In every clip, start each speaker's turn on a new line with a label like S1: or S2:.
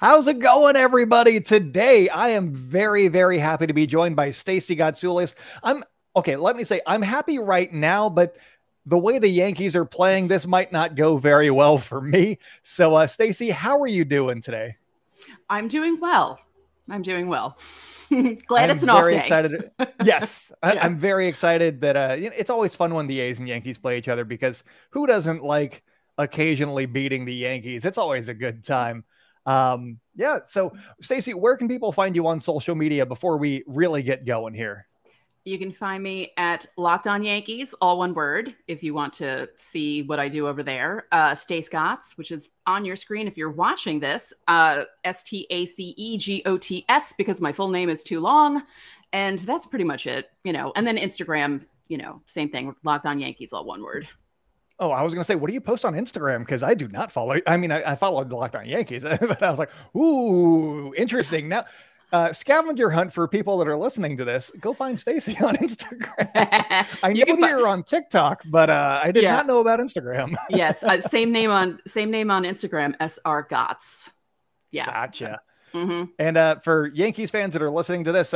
S1: How's it going, everybody? Today, I am very, very happy to be joined by Stacey Gotsulias. Let me say, I'm happy right now, but the way the Yankees are playing, this might not go very well for me. So, Stacey, how are you doing today?
S2: I'm doing well. Glad
S1: I'm
S2: it's an off
S1: very
S2: day.
S1: excited. Yes,
S2: Yeah.
S1: I'm very excited that it's always fun when the A's and Yankees play each other because who doesn't like occasionally beating the Yankees? It's always a good time. Yeah. So, Stacey, where can people find you on social media before we really get going here?
S2: You can find me at Locked On Yankees, all one word, if you want to see what I do over there. Stace Gotts, which is on your screen if you're watching this. STACEGOTS, because my full name is too long. And that's pretty much it, And then Instagram, same thing. Locked On Yankees, all one word.
S1: Oh, I was going to say, what do you post on Instagram? Because I do not follow. I mean, I follow the Locked On Yankees, but I was like, ooh, interesting. Now, scavenger hunt for people that are listening to this. Go find Stacey on Instagram. I know you're on TikTok, but I did not know about Instagram.
S2: Yes, same name on Instagram, SR Gotts. Yeah,
S1: gotcha.
S2: Mm-hmm.
S1: And for Yankees fans that are listening to this,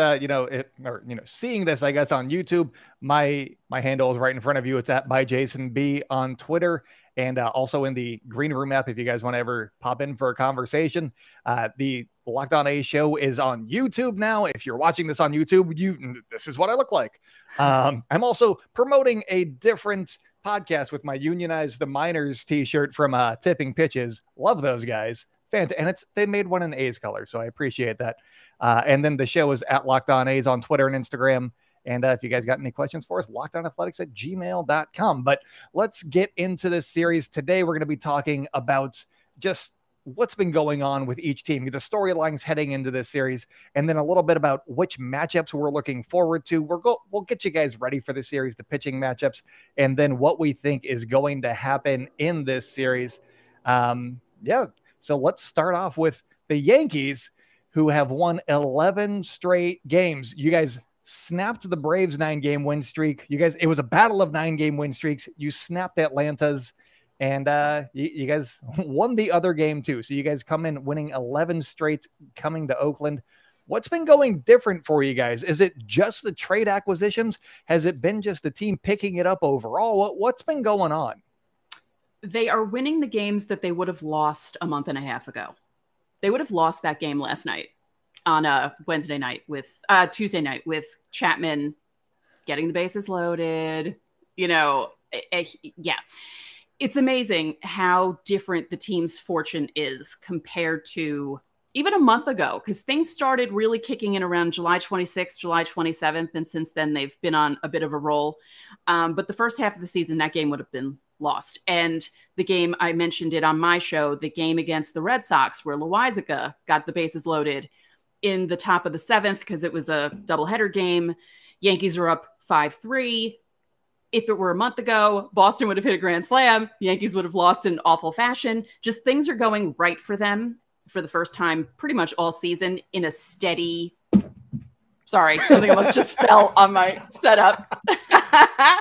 S1: seeing this, I guess, on YouTube, my handle is right in front of you. It's at @byJasonB on Twitter, and also in the Green Room app if you guys want to ever pop in for a conversation. The Locked On A's show is on YouTube now. If you're watching this on YouTube, this is what I look like. I'm also promoting a different podcast with my Unionize the Miners t-shirt from Tipping Pitches. Love those guys. And they made one in A's color, so I appreciate that. And then the show is at Locked On A's on Twitter and Instagram. And if you guys got any questions for us, lockedonathletics@gmail.com. But let's get into this series. Today, we're going to be talking about just what's been going on with each team, the storylines heading into this series, and then a little bit about which matchups we're looking forward to. We'll get you guys ready for the series, the pitching matchups, and then what we think is going to happen in this series. So let's start off with the Yankees, who have won 11 straight games. You guys snapped the Braves 9-game win streak. It was a battle of 9-game win streaks. You snapped Atlanta's, and you guys won the other game too. So you guys come in winning 11 straight coming to Oakland. What's been going different for you guys? Is it just the trade acquisitions? Has it been just the team picking it up overall? What's been going on?
S2: They are winning the games that they would have lost a month and a half ago. They would have lost that game last night on a Tuesday night with Chapman getting the bases loaded. Yeah. It's amazing how different the team's fortune is compared to even a month ago, because things started really kicking in around July 26th, July 27th. And since then, they've been on a bit of a roll. But the first half of the season, that game would have been lost. And the game, I mentioned it on my show, the game against the Red Sox, where Loizaga got the bases loaded in the top of the 7th because it was a doubleheader game. Yankees are up 5-3. If it were a month ago, Boston would have hit a grand slam. Yankees would have lost in awful fashion. Just things are going right for them for the first time pretty much all season in a steady... Sorry, something almost just fell on my setup.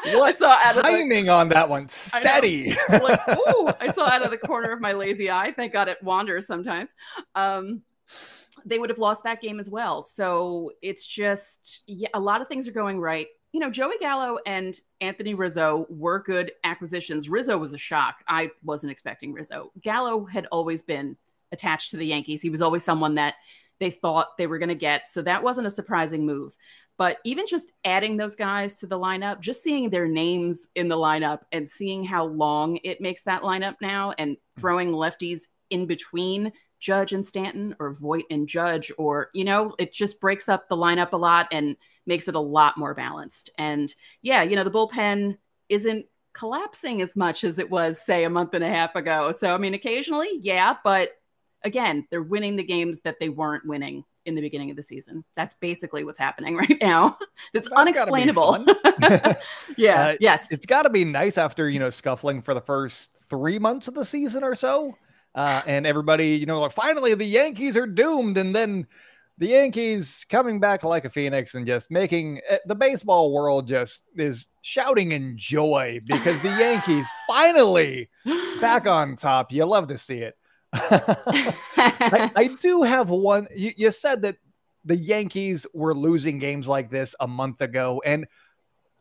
S1: What timing on that one? Steady.
S2: I saw out of the corner of my lazy eye. Thank God it wanders sometimes. They would have lost that game as well. So it's just, a lot of things are going right. Joey Gallo and Anthony Rizzo were good acquisitions. Rizzo was a shock. I wasn't expecting Rizzo. Gallo had always been attached to the Yankees. He was always someone that they thought they were going to get. So that wasn't a surprising move. But even just adding those guys to the lineup, just seeing their names in the lineup and seeing how long it makes that lineup now, and throwing lefties in between Judge and Stanton, or Voit and Judge, or, it just breaks up the lineup a lot and makes it a lot more balanced. And the bullpen isn't collapsing as much as it was, say, a month and a half ago. So, I mean, occasionally, but again, they're winning the games that they weren't winning in the beginning of the season. That's basically what's happening right now. That's unexplainable. Yes.
S1: It's got to be nice after, scuffling for the first 3 months of the season or so. And everybody, finally the Yankees are doomed. And then the Yankees coming back like a phoenix and just making the baseball world just is shouting in joy because the Yankees finally back on top. You love to see it. I do have one. You said that the Yankees were losing games like this a month ago, and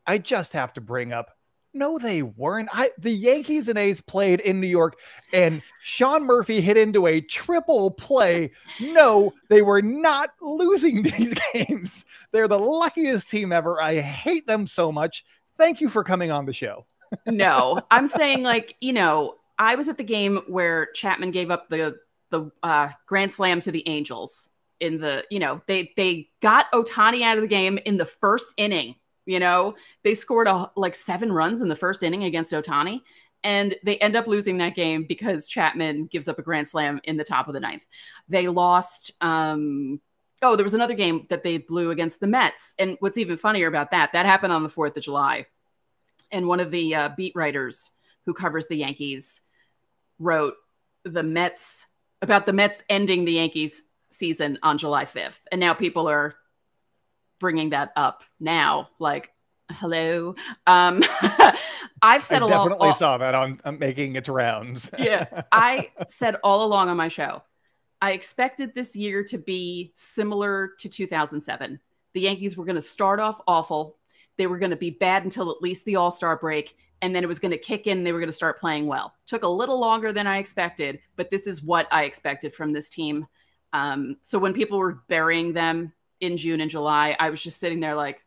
S1: I just have to bring up, no, they weren't. The Yankees and A's played in New York, and Sean Murphy hit into a triple play. No, they were not losing these games. They're the luckiest team ever. I hate them so much. Thank you for coming on the show.
S2: No, I'm saying, like, I was at the game where Chapman gave up the grand slam to the Angels in the, they got Ohtani out of the game in the first inning. They scored 7 runs in the first inning against Ohtani, and they end up losing that game because Chapman gives up a grand slam in the top of the 9th. They lost. There was another game that they blew against the Mets. And what's even funnier about that happened on the 4th of July. And one of the beat writers who covers the Yankees wrote about the Mets ending the Yankees season on July 5th. And now people are bringing that up now, like, hello. I've said
S1: I definitely saw that on making its rounds.
S2: Yeah, I said all along on my show, I expected this year to be similar to 2007. The Yankees were going to start off awful. They were going to be bad until at least the All-Star break, and then it was going to kick in. And they were going to start playing well. Took a little longer than I expected, but this is what I expected from this team. So when people were burying them in June and July, I was just sitting there like,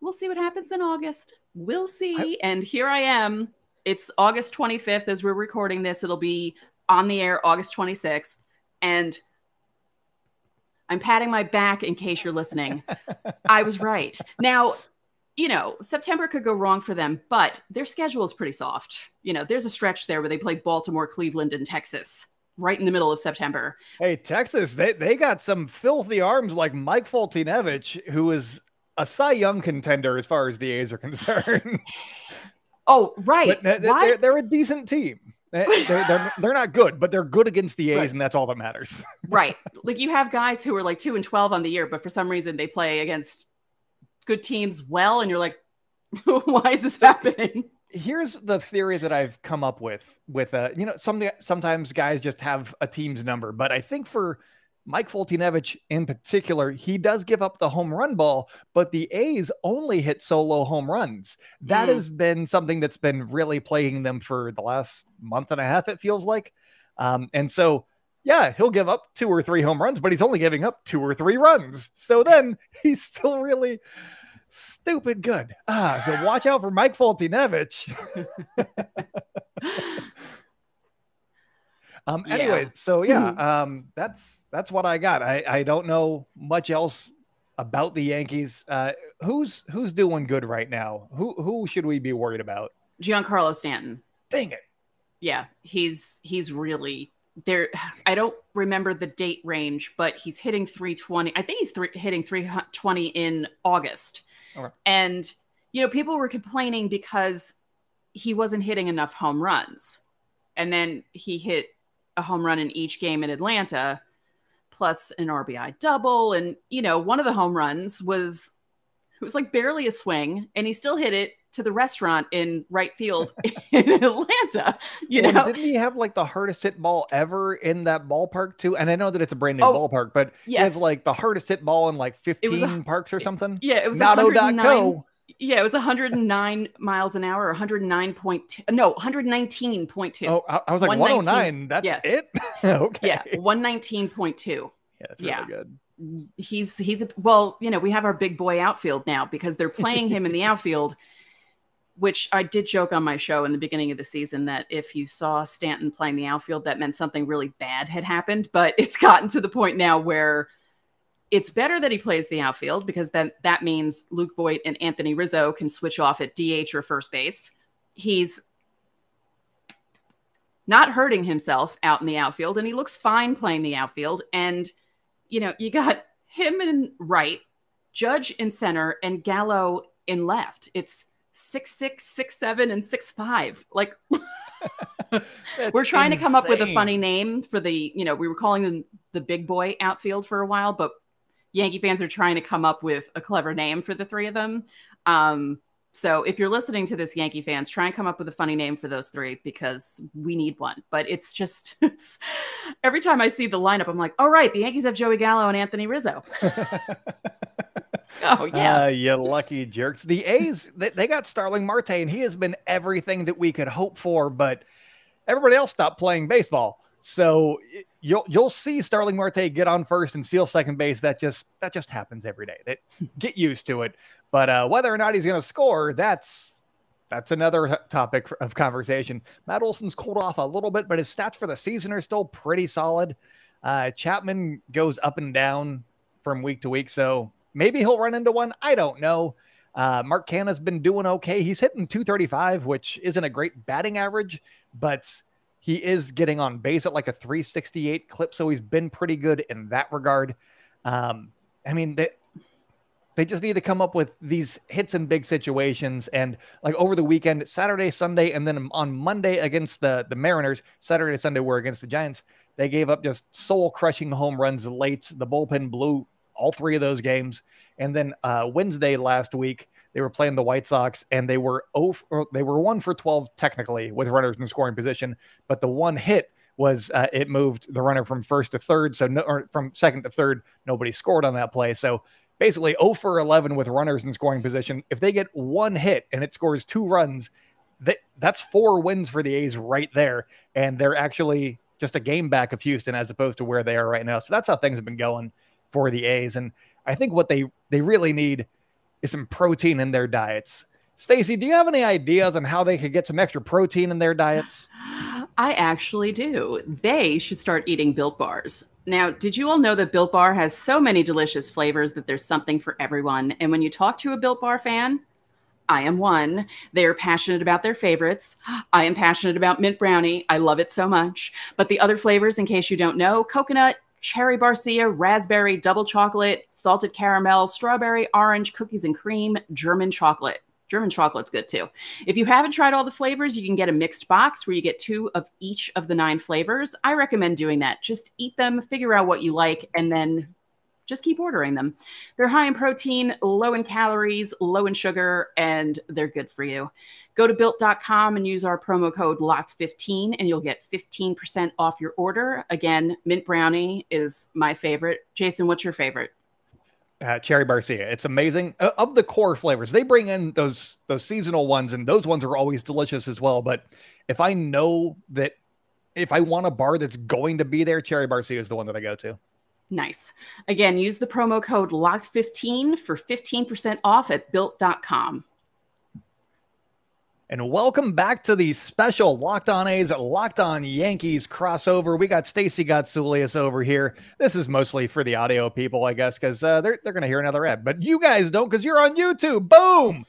S2: we'll see what happens in August. We'll see. And here I am. It's August 25th as we're recording this. It'll be on the air August 26th. And I'm patting my back in case you're listening. I was right. Now, September could go wrong for them, but their schedule is pretty soft. There's a stretch there where they play Baltimore, Cleveland, and Texas right in the middle of September.
S1: Hey, Texas, they got some filthy arms like Mike Foltynewicz, who is a Cy Young contender as far as the A's are concerned.
S2: Oh, right.
S1: But they're a decent team. They're not good, but they're good against the A's, right. And that's all that matters.
S2: Right. Like, you have guys who are like 2-12 on the year, but for some reason they play against good teams well, and you're like, why is this happening?
S1: Here's the theory that I've come up with sometimes guys just have a team's number, but I think for Mike Foltynewicz in particular, he does give up the home run ball, but the A's only hit solo home runs. That has been something that's been really plaguing them for the last month and a half, it feels like. And so, yeah, he'll give up 2 or 3 home runs, but he's only giving up 2 or 3 runs. So then he's still really stupid good. So watch out for Mike Foltynewicz. Anyway, so yeah, that's what I got. I don't know much else about the Yankees. Who's doing good right now? Who should we be worried about?
S2: Giancarlo Stanton.
S1: Dang it.
S2: Yeah, he's really there. I don't remember the date range, but he's hitting 320. I think he's hitting 320 in August. Okay. And people were complaining because he wasn't hitting enough home runs. And then he hit a home run in each game in Atlanta, plus an RBI double. And, one of the home runs was like barely a swing, and he still hit it to the restaurant in right field in Atlanta.
S1: Didn't he have like the hardest hit ball ever in that ballpark too? And I know that it's a brand new ballpark, but yes, he has like the hardest hit ball in like 15 parks or something.
S2: Yeah, it was
S1: Notto.co.
S2: Yeah, it was 109 miles an hour, 119.2.
S1: Oh, I was like 109. That's it? Okay.
S2: Yeah, 119.2.
S1: Yeah, that's really good.
S2: We have our big boy outfield now because they're playing him in the outfield, which I did joke on my show in the beginning of the season that if you saw Stanton playing the outfield, that meant something really bad had happened. But it's gotten to the point now where it's better that he plays the outfield, because then that means Luke Voit and Anthony Rizzo can switch off at DH or first base. He's not hurting himself out in the outfield, and he looks fine playing the outfield. And, you got him in right, Judge in center, and Gallo in left. It's 6'6", 6'7", and 6'5". Like, we're trying to come up with a funny name for the, we were calling them the big boy outfield for a while, but Yankee fans are trying to come up with a clever name for the three of them. So if you're listening to this, Yankee fans, try and come up with a funny name for those three because we need one. But it's just, every time I see the lineup, I'm like, all right, the Yankees have Joey Gallo and Anthony Rizzo. Oh, yeah.
S1: You lucky jerks. The A's, they got Starling Marte, and he has been everything that we could hope for, but everybody else stopped playing baseball. So you'll see Starling Marte get on first and steal second base. That just happens every day. Get used to it. But whether or not he's going to score, that's another topic of conversation. Matt Olson's cooled off a little bit, but his stats for the season are still pretty solid. Chapman goes up and down from week to week, so maybe he'll run into one. I don't know. Mark Canha's been doing okay. He's hitting 235, which isn't a great batting average, but he is getting on base at like a 368 clip, so he's been pretty good in that regard. I mean, they just need to come up with these hits in big situations. And like over the weekend, Saturday, Sunday, and then on Monday against the Mariners, Saturday, Sunday were against the Giants. They gave up just soul-crushing home runs late. The bullpen blew all three of those games. And then Wednesday last week, they were playing the White Sox, and they were 1 for 12 technically with runners in scoring position. But the one hit was it moved the runner from first to third, or from second to third. Nobody scored on that play. So basically 0 for 11 with runners in scoring position. If they get one hit and it scores 2 runs, that's 4 wins for the A's right there. And they're actually just a game back of Houston as opposed to where they are right now. So that's how things have been going for the A's. And I think what they really need is some protein in their diets. Stacey, do you have any ideas on how they could get some extra protein in their diets?
S2: I actually do. They should start eating Built Bars. Now, did you all know that Built Bar has so many delicious flavors that there's something for everyone? And when you talk to a Built Bar fan, I am one. They are passionate about their favorites. I am passionate about mint brownie. I love it so much. But the other flavors, in case you don't know, coconut, cherry barcia, raspberry, double chocolate, salted caramel, strawberry, orange, cookies and cream, German chocolate. German chocolate's good too. If you haven't tried all the flavors, you can get a mixed box where you get 2 of each of the 9 flavors. I recommend doing that. Just eat them, figure out what you like, and then just keep ordering them. They're high in protein, low in calories, low in sugar, and they're good for you. Go to built.com and use our promo code LOCKED15 and you'll get 15% off your order. Again, mint brownie is my favorite. Jason, what's your favorite?
S1: Cherry barcia. It's amazing. Of the core flavors, they bring in those seasonal ones, and those ones are always delicious as well. But if I know that if I want a bar that's going to be there, cherry barcia is the one that I go to.
S2: Nice. Again, use the promo code LOCKED15 for 15% off at built.com.
S1: And welcome back to the special Locked On A's, Locked On Yankees crossover. We got Stacey Gotsulias over here. This is mostly for the audio people, I guess, because they're going to hear another ad. But you guys don't, because you're on YouTube. Boom!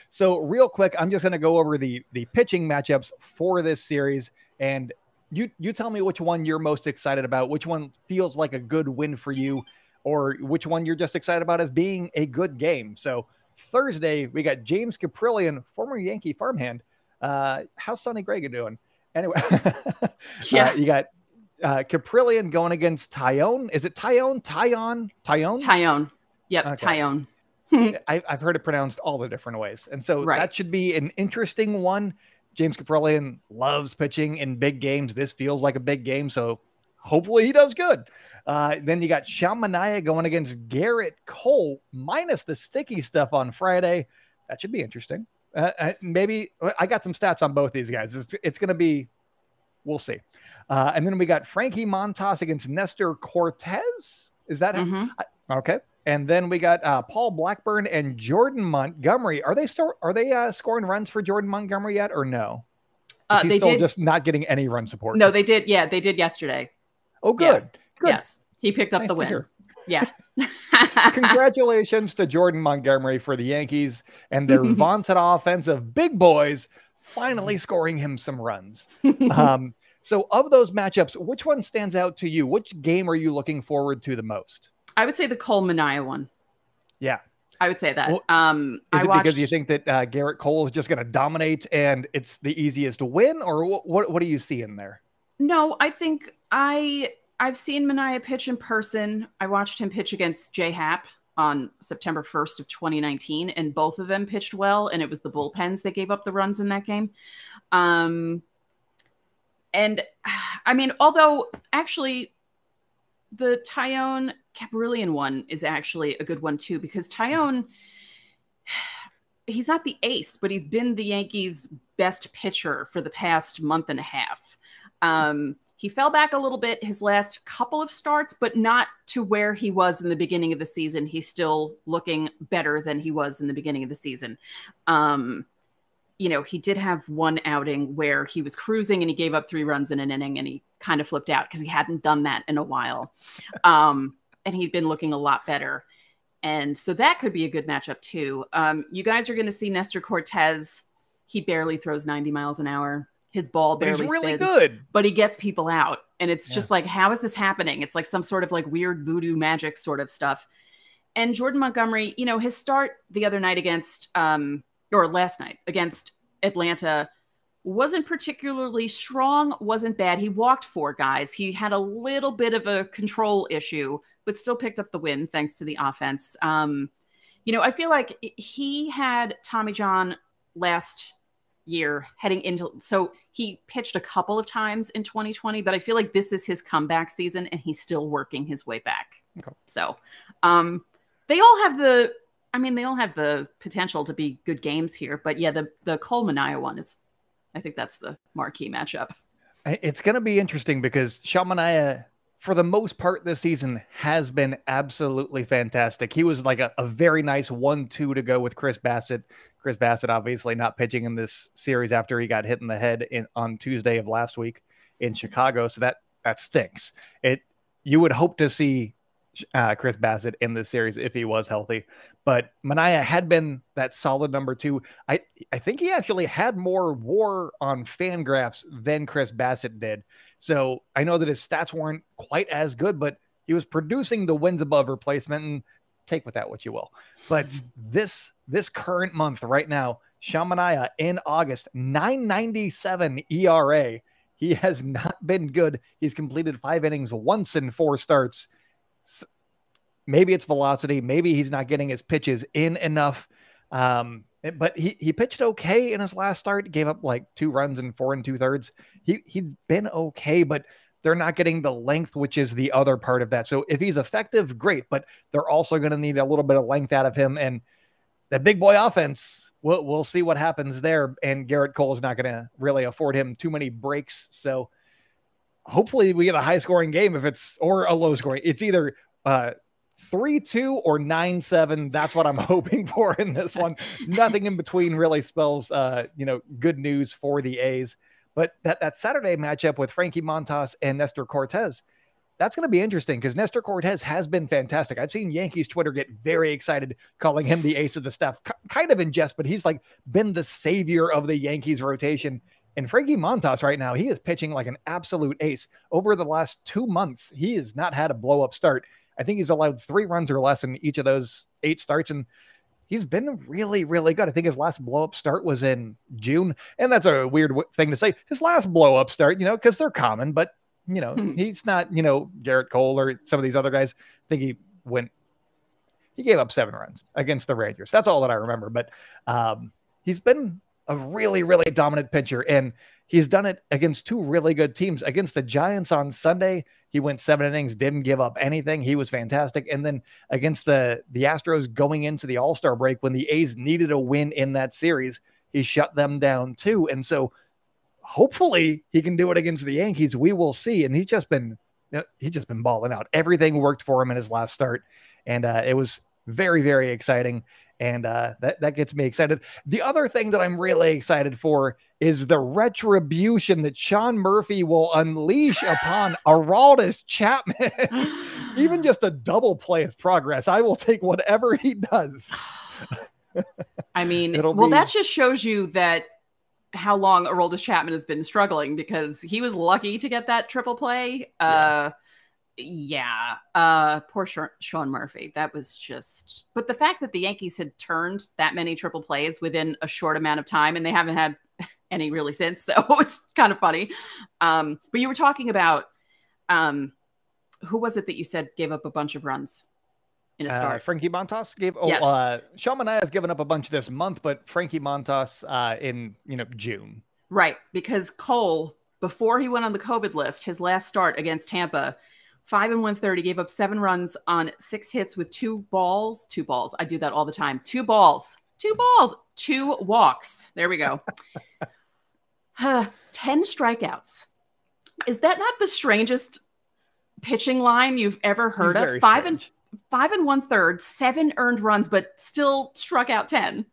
S1: So real quick, I'm just going to go over the pitching matchups for this series. And you tell me which one you're most excited about, which one feels like a good win for you, or which one you're just excited about as being a good game. So Thursday, we got James Caprillion, former Yankee farmhand. How's Sonny Gregg doing? Anyway,
S2: Yeah.
S1: You got Caprillion going against Tyone. Is it Tyone?
S2: Tyone. Yep,
S1: Okay.
S2: Tyone.
S1: I've heard it pronounced all the different ways. And so
S2: Right.
S1: that should be an interesting one. James Caprillion loves pitching in big games. This feels like a big game, so hopefully he does good. Then you got Manaea going against Gerrit Cole, minus the sticky stuff on Friday. That should be interesting. Maybe I got some stats on both these guys. It's going to be, we'll see. And then we got Frankie Montas against Nestor Cortez. Is that okay? And then we got Paul Blackburn and Jordan Montgomery. Are they scoring runs for Jordan Montgomery yet, or no? Is he still just not getting any run support?
S2: No, they did. Yeah, they did yesterday.
S1: Oh, good.
S2: Yeah.
S1: Good.
S2: Yes, he picked up
S1: Nice
S2: the
S1: to
S2: win.
S1: hear.
S2: Yeah.
S1: Congratulations to Jordan Montgomery for the Yankees and their vaunted offensive big boys finally scoring him some runs. So of those matchups, which one stands out to you? Which game are you looking forward to the most?
S2: I would say the Cole Manaea one.
S1: Yeah.
S2: I would say that.
S1: Well, is it because you think that Gerrit Cole is just going to dominate and it's the easiest to win, or what do you see in there?
S2: No, I think I've seen Manaea pitch in person. I watched him pitch against J-Happ on September 1st of 2019, and both of them pitched well, and it was the bullpens that gave up the runs in that game. And I mean, although actually the Tyone Caprillion one is actually a good one too, because Tyone, he's not the ace, but he's been the Yankees' best pitcher for the past month and a half. He fell back a little bit his last couple of starts, but not to where he was in the beginning of the season. He's still looking better than he was in the beginning of the season. You know, he did have one outing where he was cruising and he gave up 3 runs in an inning and he kind of flipped out because he hadn't done that in a while. And he'd been looking a lot better. And so that could be a good matchup too. You guys are going to see Nestor Cortez. He barely throws 90 miles an hour. His ball barely
S1: he's really
S2: spins,
S1: good,
S2: but he gets people out. And it's just like, how is this happening? It's like some sort of like weird voodoo magic sort of stuff. And Jordan Montgomery, you know, his start the other night against, or last night against Atlanta wasn't particularly strong, wasn't bad. He walked 4 guys. He had a little bit of a control issue, but still picked up the win thanks to the offense. You know, I feel like he had Tommy John last year heading into, so he pitched a couple of times in 2020, but I feel like this is his comeback season and he's still working his way back. Okay. So they all have the potential to be good games here, but yeah, the Cole Manaea one is, I think that's the marquee matchup.
S1: It's going to be interesting because Sean Manaea, for the most part this season, has been absolutely fantastic. He was like a very nice 1-2 to go with Chris Bassett. Chris Bassett obviously not pitching in this series after he got hit in the head on Tuesday of last week in Chicago. So that stinks. You would hope to see Chris Bassett in this series if he was healthy, but Manaea had been that solid number 2. I think he actually had more WAR on Fangraphs than Chris Bassett did. So I know that his stats weren't quite as good, but he was producing the wins above replacement, and take with that what you will. But this current month right now, Sean Manaea in August, 9.97 ERA. He has not been good. He's completed 5 innings once in 4 starts. Maybe it's velocity. Maybe he's not getting his pitches in enough. But he pitched okay in his last start. He gave up like 2 runs in 4 2/3. He'd been okay, but they're not getting the length, which is the other part of that. So if he's effective, great, but they're also going to need a little bit of length out of him. And the big boy offense, we'll see what happens there. And Gerrit Cole is not going to really afford him too many breaks. So hopefully we get a high scoring game or a low scoring. It's either 3-2 or 9-7. That's what I'm hoping for in this one. Nothing in between really spells, good news for the A's. But that Saturday matchup with Frankie Montas and Nestor Cortez, that's going to be interesting because Nestor Cortez has been fantastic. I've seen Yankees Twitter get very excited calling him the ace of the staff, kind of in jest, but he's like been the savior of the Yankees rotation. And Frankie Montas right now, he is pitching like an absolute ace. Over the last 2 months, he has not had a blow-up start. I think he's allowed 3 runs or less in each of those 8 starts, and he's been really, really good. I think his last blow-up start was in June, and that's a weird thing to say. His last blow-up start, because they're common, but, he's not, Gerrit Cole or some of these other guys. I think he gave up 7 runs against the Rangers. That's all that I remember, but he's been a really, really dominant pitcher, and he's done it against 2 really good teams. Against the Giants on Sunday, he went 7 innings, didn't give up anything. He was fantastic. And then against the Astros going into the All-Star break, when the A's needed a win in that series, he shut them down too. And so hopefully he can do it against the Yankees. We will see. And he's just been balling out. Everything worked for him in his last start. And it was very, very exciting. And that gets me excited. The other thing that I'm really excited for is the retribution that Sean Murphy will unleash upon Aroldis Chapman. Even just a double play is progress. I will take whatever he does.
S2: I mean, that just shows you that how long Aroldis Chapman has been struggling, because he was lucky to get that triple play. Poor Sean Murphy. That was just, but the fact that the Yankees had turned that many triple plays within a short amount of time, and they haven't had any really since, so it's kind of funny. But you were talking about, who was it that you said gave up a bunch of runs? in a start.
S1: Frankie Montas gave.
S2: Yes.
S1: Sean Manaea has given up a bunch this month, but Frankie Montas in June.
S2: Right, because Cole, before he went on the COVID list, his last start against Tampa, 5 1/3, he gave up 7 runs on 6 hits with 2 balls. I do that all the time. 2 balls, 2 walks. There we go. 10 strikeouts. Is that not the strangest pitching line you've ever heard of? 5 1/3, 7 earned runs, but still struck out 10.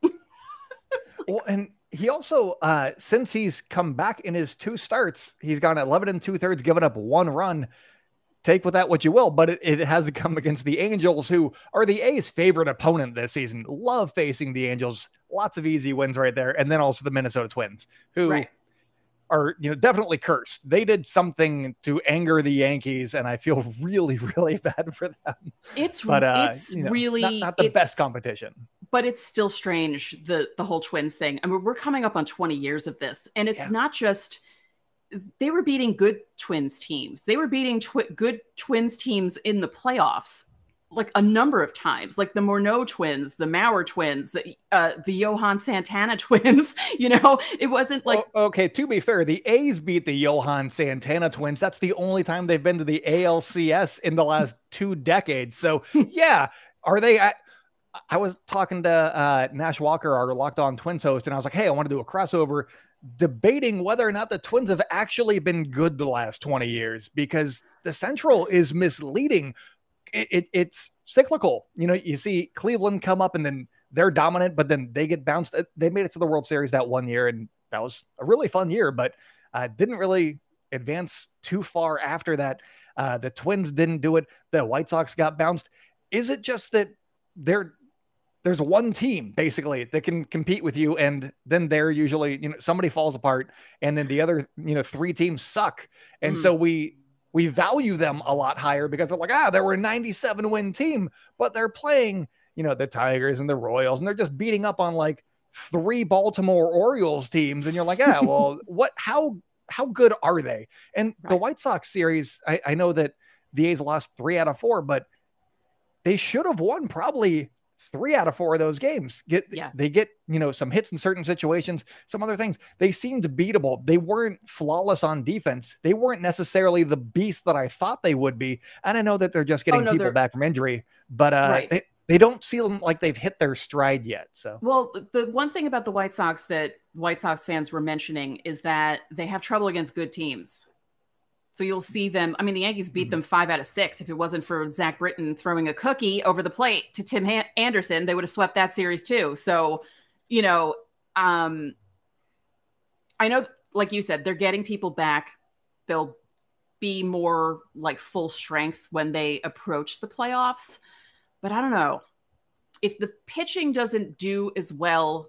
S1: Well, and he also, since he's come back in his 2 starts, he's gone 11 2/3, given up 1 run. Take with that what you will, but it has come against the Angels, who are the A's favorite opponent this season. Love facing the Angels. Lots of easy wins right there. And then also the Minnesota Twins, who are definitely cursed. They did something to anger the Yankees, and I feel really, really bad for them.
S2: It's
S1: really not the best competition.
S2: But it's still strange, the whole Twins thing. I mean, we're coming up on 20 years of this, and it's not just they were beating good Twins teams. They were beating good Twins teams in the playoffs like a number of times, like the Morneau twins, the Mauer twins, the Johan Santana twins. It wasn't like...
S1: Okay, to be fair, the A's beat the Johan Santana twins. That's the only time they've been to the ALCS in the last 2 decades. So yeah, are they... I was talking to Nash Walker, our Locked On Twins host, and I was like, hey, I want to do a crossover debating whether or not the Twins have actually been good the last 20 years, because the Central is misleading. It's cyclical. You see Cleveland come up and then they're dominant, but then they get bounced. They made it to the World Series that one year, and that was a really fun year, but didn't really advance too far after that. The Twins didn't do it. The White Sox got bounced. Is it just that there's one team basically that can compete with you, and then they're usually, somebody falls apart, and then the other, 3 teams suck. And so we value them a lot higher because they're like, they were a 97 win team, but they're playing, the Tigers and the Royals, and they're just beating up on like 3 Baltimore Orioles teams. And you're like, well, how good are they? And the White Sox series, I know that the A's lost 3 out of 4, but they should have won probably 3 out of 4 of those games. They get, some hits in certain situations, some other things. They seemed beatable. They weren't flawless on defense. They weren't necessarily the beast that I thought they would be. And I know that they're just getting people back from injury, but they don't seem like they've hit their stride yet. So,
S2: well, the one thing about the White Sox that White Sox fans were mentioning is that they have trouble against good teams. So you'll see them. I mean, the Yankees beat them 5 out of 6. If it wasn't for Zach Britton throwing a cookie over the plate to Tim Anderson, they would have swept that series too. So, I know, like you said, they're getting people back. They'll be more like full strength when they approach the playoffs. But I don't know. If the pitching doesn't do as well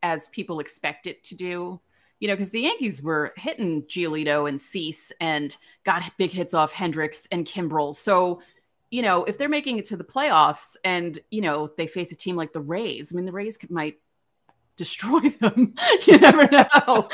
S2: as people expect it to do, because the Yankees were hitting Giolito and Cease and got big hits off Hendricks and Kimbrel. So, if they're making it to the playoffs and, they face a team like the Rays, I mean, the Rays might destroy them. You never know,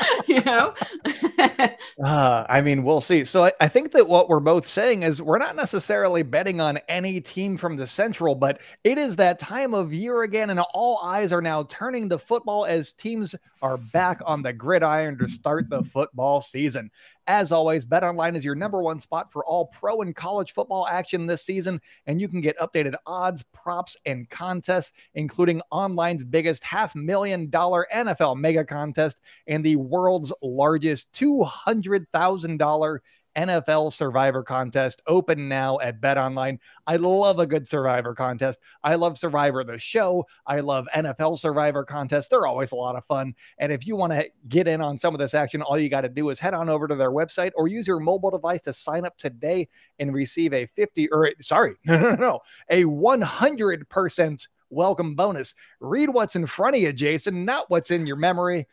S1: I mean, we'll see. So I think that what we're both saying is we're not necessarily betting on any team from the Central, but it is that time of year again, and all eyes are now turning to football as teams are back on the gridiron to start the football season. As always, BetOnline is your #1 spot for all pro and college football action this season, and you can get updated odds, props, and contests, including online's biggest $500,000 NFL mega contest and the world's largest $200,000 NFL Survivor contest, open now at BetOnline. I love a good Survivor contest. I love Survivor the show. I love NFL Survivor contests. They're always a lot of fun. And if you want to get in on some of this action, all you got to do is head on over to their website or use your mobile device to sign up today and receive a 100% welcome bonus. Read what's in front of you, Jason, not what's in your memory.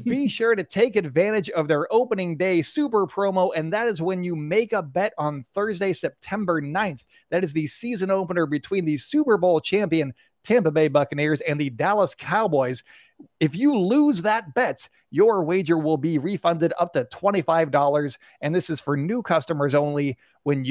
S1: Be sure to take advantage of their opening day super promo, and that is when you make a bet on Thursday, September 9th. That is the season opener between the Super Bowl champion Tampa Bay Buccaneers and the Dallas Cowboys. If you lose that bet, your wager will be refunded up to $25. And this is for new customers only when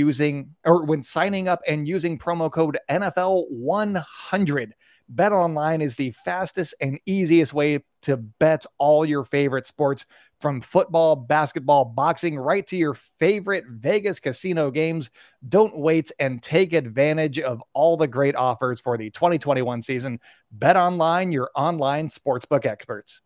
S1: signing up and using promo code NFL100. BetOnline is the fastest and easiest way to bet all your favorite sports, from football, basketball, boxing, right to your favorite Vegas casino games. Don't wait and take advantage of all the great offers for the 2021 season. BetOnline, your online sportsbook experts.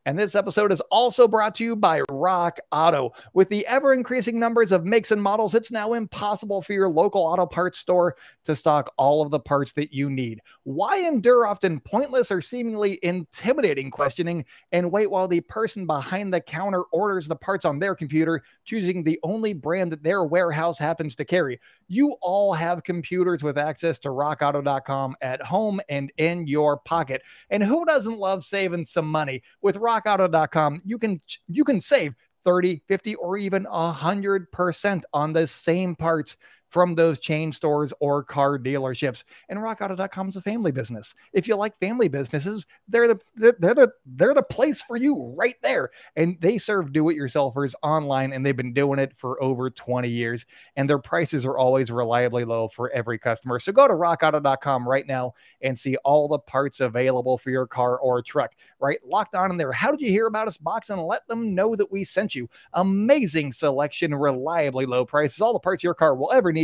S1: And this episode is also brought to you by Rock Auto. With the ever-increasing numbers of makes and models, it's now impossible for your local auto parts store to stock all of the parts that you need. Why endure often pointless or seemingly intimidating questioning and wait while the person behind the counter orders the parts on their computer, choosing the only brand that their warehouse happens to carry? You all have computers with access to rockauto.com at home and in your pocket. And who doesn't love saving some money? With rockauto.com, you can save 30, 50, or even 100% on the same parts from those chain stores or car dealerships. And rockauto.com is a family business. If you like family businesses, they're the place for you right there. And they serve do-it-yourselfers online, and they've been doing it for over 20 years. And their prices are always reliably low for every customer. So go to rockauto.com right now and see all the parts available for your car or truck. Right, locked on in there. How did you hear about us box? And let them know that we sent you. Amazing selection, reliably low prices, all the parts your car will ever need.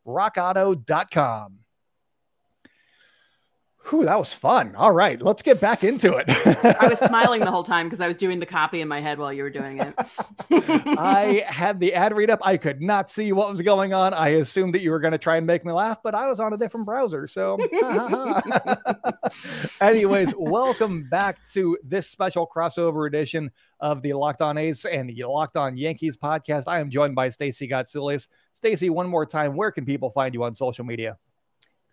S1: rockauto.com. Whew, that was fun. All right, let's get back into it.
S2: I was smiling the whole time because I was doing the copy in my head while you were doing it.
S1: I had the ad read up. I could not see what was going on. I assumed that you were going to try and make me laugh, but I was on a different browser. So anyways, welcome back to this special crossover edition of the Locked On A's and the Locked On Yankees podcast. I am joined by Stacey Gotsulias. Stacey, one more time, where can people find you on social media?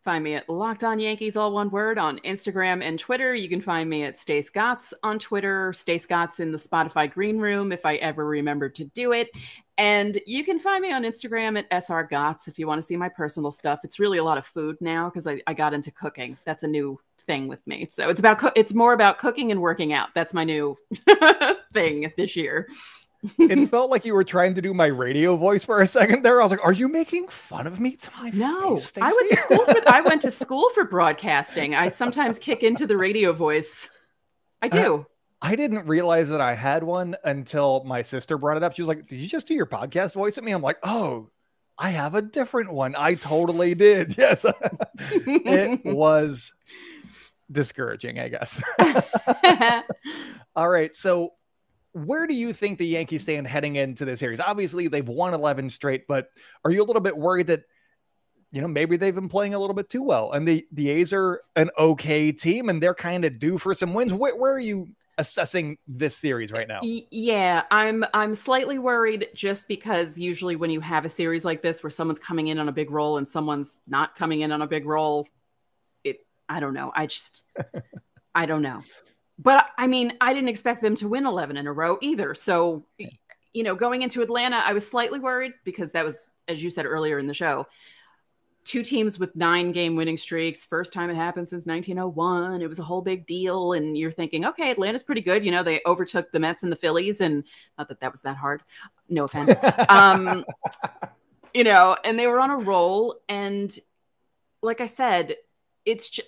S2: Find me at Locked On Yankees, all one word, on Instagram and Twitter. You can find me at Stace Gotts on Twitter, Stace Gotts in the Spotify Green Room, if I ever remember to do it. And you can find me on Instagram at SR Gotts if you want to see my personal stuff. It's really a lot of food now because I got into cooking. That's a new thing with me. So it's more about cooking and working out. That's my new thing this year.
S1: It felt like you were trying to do my radio voice for a second there. I was like, are you making fun of me to my face, Stacey?
S2: I went to school for broadcasting. I sometimes kick into the radio voice. I do.
S1: I didn't realize that I had one until my sister brought it up. She was like, did you just do your podcast voice at me? I'm like, oh, I have a different one. I totally did. Yes. It was discouraging, I guess. All right. So where do you think the Yankees stand heading into this series? Obviously, they've won 11 straight, but are you a little bit worried that, maybe they've been playing a little bit too well and the A's are an okay team and they're kind of due for some wins? Where are you assessing this series right now?
S2: Yeah, I'm slightly worried just because usually when you have a series like this where someone's coming in on a big role and someone's not coming in on a big role, I don't know. I don't know. But I mean, I didn't expect them to win 11 in a row either. So, going into Atlanta, I was slightly worried because that was, as you said earlier in the show, two teams with 9-game winning streaks. First time it happened since 1901. It was a whole big deal. And you're thinking, okay, Atlanta's pretty good. They overtook the Mets and the Phillies, and not that was that hard. No offense. And they were on a roll. And like I said, it's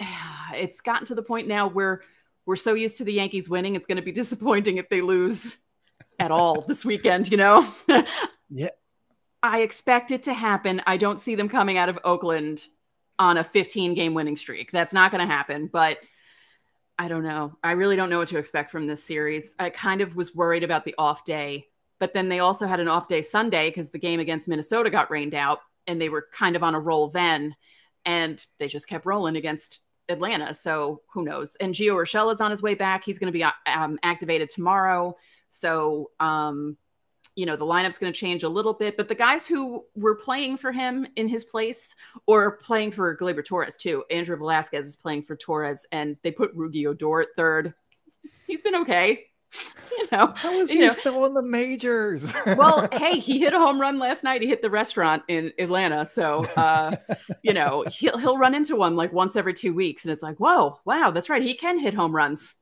S2: gotten to the point now where we're so used to the Yankees winning, it's going to be disappointing if they lose at all this weekend, Yeah. I expect it to happen. I don't see them coming out of Oakland on a 15-game winning streak. That's not going to happen, but I don't know. I really don't know what to expect from this series. I kind of was worried about the off day, but then they also had an off day Sunday because the game against Minnesota got rained out, and they were kind of on a roll then, and they just kept rolling against Atlanta. So who knows? And Gio Urshela is on his way back. He's going to be activated tomorrow. So, the lineup's going to change a little bit, but the guys who were playing for him in his place or playing for Gleyber Torres too. Andrew Velasquez is playing for Torres, and they put Rudy Odor at third. He's been okay.
S1: How is he still in the majors?
S2: Well, hey, he hit a home run last night. He hit the restaurant in Atlanta. So, he'll run into one like once every 2 weeks. And it's like, whoa, wow, that's right. He can hit home runs.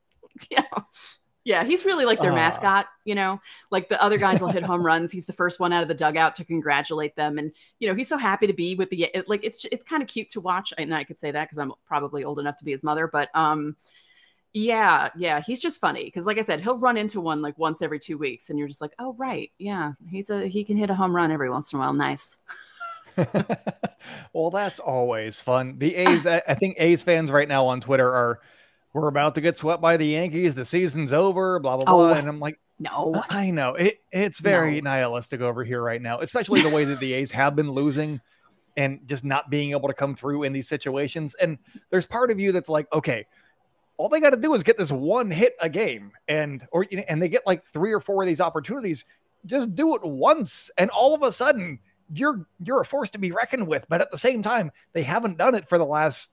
S2: Yeah, he's really like their mascot, you know, like the other guys will hit home runs. He's the first one out of the dugout to congratulate them. And, you know, he's so happy to be with it's kind of cute to watch. And I could say that because I'm probably old enough to be his mother, but yeah, he's just funny. Cause like I said, he'll run into one like once every 2 weeks and you're just like, oh, right. Yeah. He can hit a home run every once in a while. Nice.
S1: Well, that's always fun. The A's, I think A's fans right now on Twitter we're about to get swept by the Yankees. The season's over, blah, blah, blah. And I'm like,
S2: no,
S1: I know it's very nihilistic over here right now, especially the way that the A's have been losing and just not being able to come through in these situations. And there's part of you that's like, okay, all they got to do is get this one hit a game and they get like 3 or 4 of these opportunities. Just do it once. And all of a sudden you're a force to be reckoned with. But at the same time, they haven't done it for the last,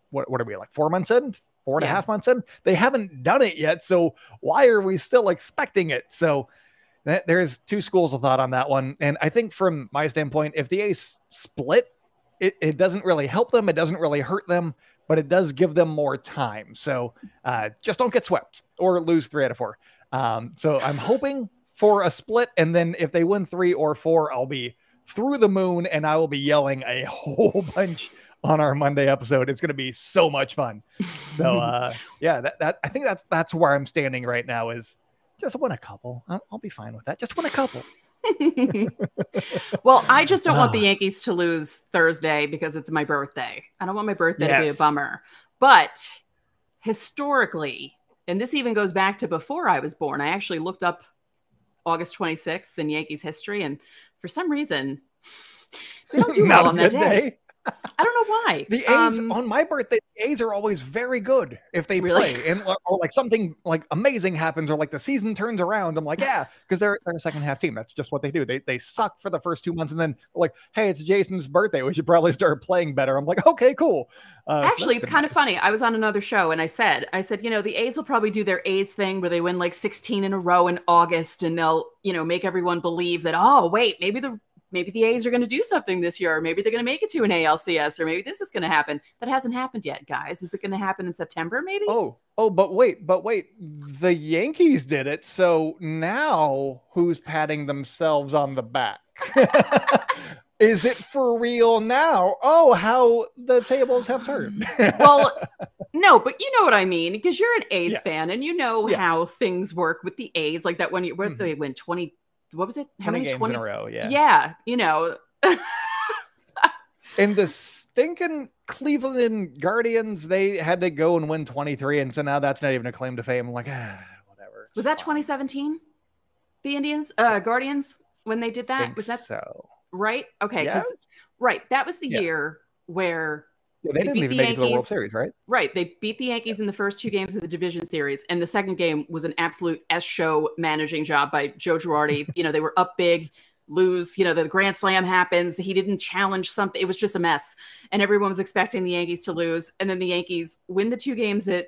S1: what are we like 4 months in? 4.5 months in, they haven't done it yet. So why are we still expecting it? So there's 2 schools of thought on that one. And I think from my standpoint, if the A's split, it doesn't really help them. It doesn't really hurt them, but it does give them more time. So just don't get swept or lose 3 out of 4. So I'm hoping for a split. And then if they win 3 or 4, I'll be through the moon and I will be yelling a whole bunch on our Monday episode. It's going to be so much fun. So yeah, that I think that's where I'm standing right now is just win a couple. I'll be fine with that. Just win a couple.
S2: Well, I just don't want the Yankees to lose Thursday because it's my birthday. I don't want my birthday to be a bummer. But historically, and this even goes back to before I was born, I actually looked up August 26th in Yankees history. And for some reason, they don't do well on that day. I don't know why.
S1: The A's on my birthday, the A's are always very good if they play, and or like something like amazing happens, or like the season turns around. I'm like, yeah, because they're a second half team. That's just what they do. They suck for the first 2 months, and then like, hey, it's Jason's birthday. We should probably start playing better. I'm like, okay, cool.
S2: Actually, it's kind of funny. I was on another show, and I said, you know, the A's will probably do their A's thing where they win like 16 in a row in August, and they'll, you know, make everyone believe that, oh, wait, maybe the A's are going to do something this year, or maybe they're going to make it to an ALCS, or maybe this is going to happen. That hasn't happened yet, guys. Is it going to happen in September, maybe?
S1: Oh, but wait. The Yankees did it. So now who's patting themselves on the back? Is it for real now? Oh, how the tables have turned.
S2: Well, no, but you know what I mean, because you're an A's fan and you know how things work with the A's, like that when they win 20. What was it? How many
S1: games in a row? Yeah.
S2: Yeah. You know,
S1: and the stinking Cleveland Guardians, they had to go and win 23. And so now that's not even a claim to fame. I'm like, whatever.
S2: Was that 2017? The Guardians, when they did that? Was that
S1: so?
S2: Right. Okay.
S1: Yes?
S2: Right. That was the year where
S1: they didn't even make it to the World Series, right?
S2: Right. They beat the Yankees in the first 2 games of the division series. And the second game was an absolute S-show managing job by Joe Girardi. You know, they were up big, lose, you know, the grand slam happens. He didn't challenge something. It was just a mess. And everyone was expecting the Yankees to lose. And then the Yankees win the 2 games at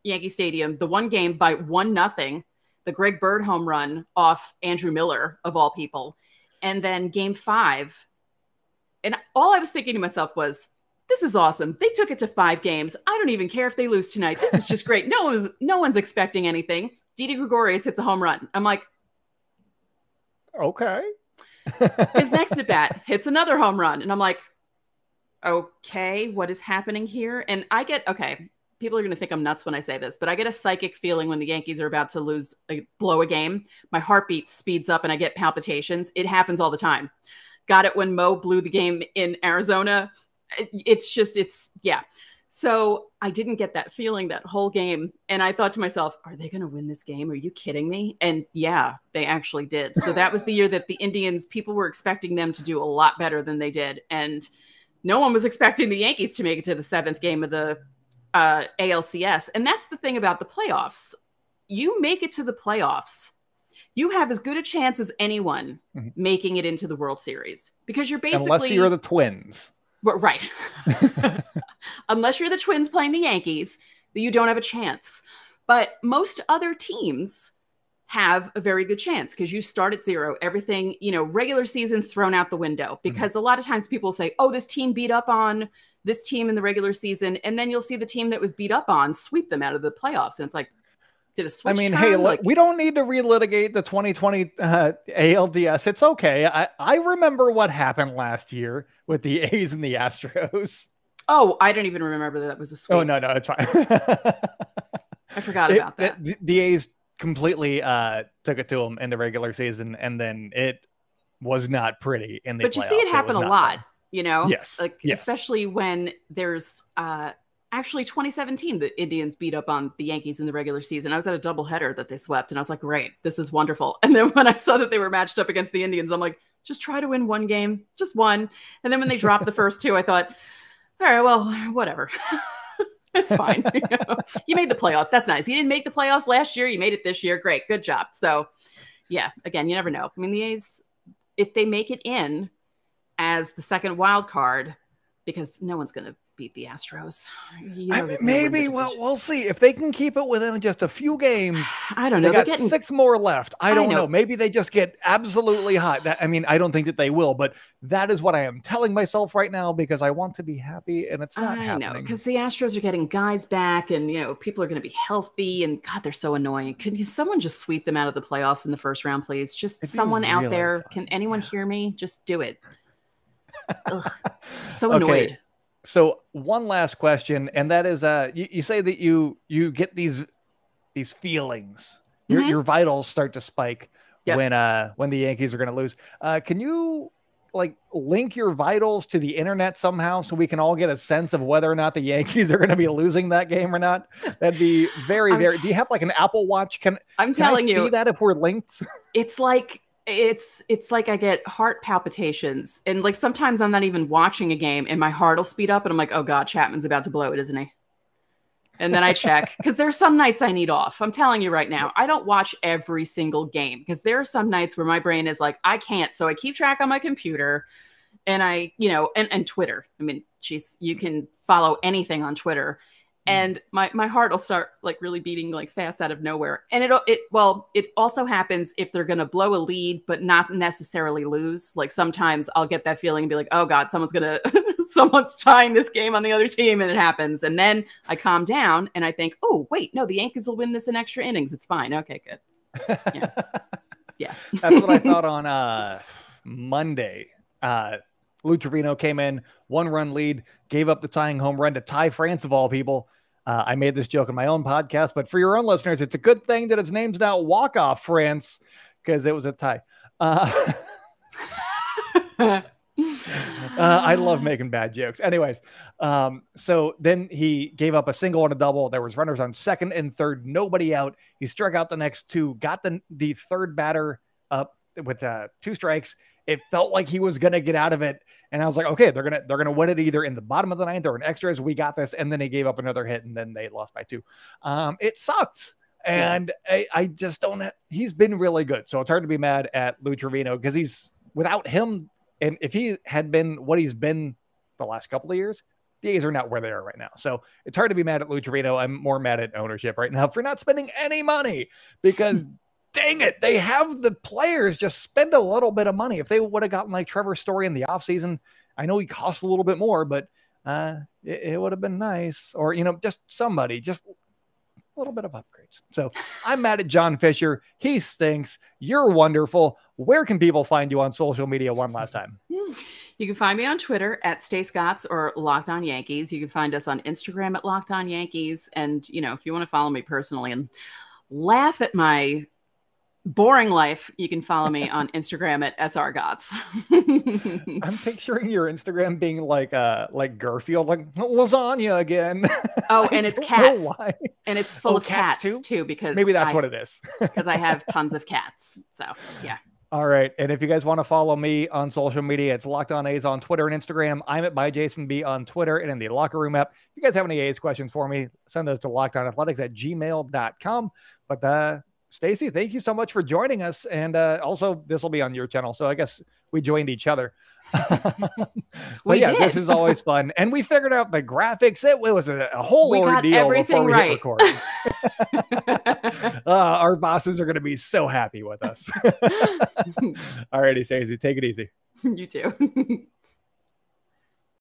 S2: Yankee Stadium, the 1 game by 1-0, the Greg Bird home run off Andrew Miller, of all people. And then game 5. And all I was thinking to myself was, this is awesome. They took it to 5 games. I don't even care if they lose tonight. This is just great. No one's expecting anything. Didi Gregorius hits a home run. I'm like,
S1: okay.
S2: His next at bat hits another home run. And I'm like, okay, what is happening here? And I get, okay, people are going to think I'm nuts when I say this, but I get a psychic feeling when the Yankees are about to blow a game. My heartbeat speeds up and I get palpitations. It happens all the time. Got it when Mo blew the game in Arizona. Yeah. So I didn't get that feeling that whole game. And I thought to myself, are they going to win this game? Are you kidding me? And yeah, they actually did. So that was the year that the Indians, people were expecting them to do a lot better than they did. And no one was expecting the Yankees to make it to the 7th game of the ALCS. And that's the thing about the playoffs. You make it to the playoffs, you have as good a chance as anyone making it into the World Series, because you're basically,
S1: unless you're the Twins.
S2: Right. Unless you're the Twins playing the Yankees, you don't have a chance. But most other teams have a very good chance because you start at 0. Everything, you know, regular season's thrown out the window, because a lot of times people say, oh, this team beat up on this team in the regular season. And then you'll see the team that was beat up on sweep them out of the playoffs. And it's like, Did a switch?
S1: I mean,
S2: turn?
S1: hey, look, we don't need to relitigate the 2020 ALDS. It's okay. I remember what happened last year with the A's and the Astros.
S2: Oh, I don't even remember that was a sweep.
S1: Oh, no, it's fine.
S2: I forgot about that.
S1: The A's completely took it to them in the regular season, and then it was not pretty in the
S2: But you see it happen a lot, fun. You know?
S1: Yes.
S2: Like, yes. Especially when there's actually 2017, the Indians beat up on the Yankees in the regular season. I was at a doubleheader that they swept, and I was like, great, this is wonderful. And then when I saw that they were matched up against the Indians, I'm like, just try to win one game, just one. And then when they dropped the first two, I thought, all right, well, whatever. It's fine. You made the playoffs. That's nice. You didn't make the playoffs last year. You made it this year. Great. Good job. So, yeah, again, you never know. I mean, the A's, if they make it in as the second wild card, because no one's going to beat the Astros.
S1: Maybe. Well, we'll see if they can keep it within just a few games.
S2: I don't know.
S1: They got 6 more left. I don't know. Maybe they just get absolutely hot. I mean, I don't think that they will, but that is what I am telling myself right now because I want to be happy, and it's not happening.
S2: I know, because the Astros are getting guys back, and people are going to be healthy, and God, they're so annoying. Could someone just sweep them out of the playoffs in the first round, please? Just someone out there. Fun. Can anyone hear me? Just do it. Ugh, I'm so annoyed.
S1: Okay. So one last question, and that is, you say that you get these feelings, your vitals start to spike when the Yankees are going to lose. Can you link your vitals to the internet somehow so we can all get a sense of whether or not the Yankees are going to be losing that game or not? That'd be very. Do you have an Apple Watch?
S2: I'm telling you,
S1: see that if we're linked?
S2: It's like. It's like I get heart palpitations, and sometimes I'm not even watching a game and my heart will speed up and I'm like, oh God, Chapman's about to blow it, isn't he? And then I check because there are some nights I need off. I'm telling you right now, I don't watch every single game because there are some nights where my brain is like, I can't. So I keep track on my computer and and Twitter. I mean, geez, you can follow anything on Twitter. And my heart will start really beating fast out of nowhere. And it also happens if they're going to blow a lead, but not necessarily lose. Sometimes I'll get that feeling and be like, oh God, someone's tying this game on the other team. And it happens. And then I calm down and I think, oh, wait, no, the Yankees will win this in extra innings. It's fine. Okay, good. Yeah.
S1: That's what I thought on Monday. Lou Trevino came in, 1-run lead, gave up the tying home run to Ty France of all people. I made this joke in my own podcast, but for your own listeners, it's a good thing that his name's now Walk-Off France because it was a tie. I love making bad jokes. Anyways, so then he gave up a single and a double. There was runners on second and third, nobody out. He struck out the next two, got the third batter up with 2 strikes. It felt like he was going to get out of it. And I was like, okay, they're going to win it either in the bottom of the ninth or in extras. We got this. And then he gave up another hit and then they lost by 2. It sucked. And I just don't, he's been really good. So it's hard to be mad at Lou Trevino because without him. And if he had been what he's been the last couple of years, the A's are not where they are right now. So it's hard to be mad at Lou Trevino. I'm more mad at ownership right now for not spending any money because dang it, they have the players just spend a little bit of money. If they would have gotten Trevor Story in the offseason, I know he costs a little bit more, but it would have been nice. Or, just somebody, just a little bit of upgrades. So I'm mad at John Fisher. He stinks. You're wonderful. Where can people find you on social media one last time?
S2: You can find me on Twitter at Stacey Gotsulias or Locked On Yankees. You can find us on Instagram at Locked On Yankees. And, if you want to follow me personally and laugh at my boring life, you can follow me on Instagram at srgots.
S1: I'm picturing your Instagram being like Garfield, lasagna again.
S2: Oh, and it's cats. And it's full of cats too, because
S1: maybe that's what it is.
S2: Because I have tons of cats. So yeah.
S1: All right. And if you guys want to follow me on social media, it's Locked On A's on Twitter and Instagram. I'm at ByJasonB on Twitter and in the Locker Room app. If you guys have any A's questions for me, send those to lockedonathletics@gmail.com. But Stacey, thank you so much for joining us. And also, this will be on your channel. So I guess we joined each other. But yeah, this is always fun. And we figured out the graphics. It was a whole ordeal before we hit record. Our bosses are going to be so happy with us. All righty, Stacey, take it easy.
S2: You too.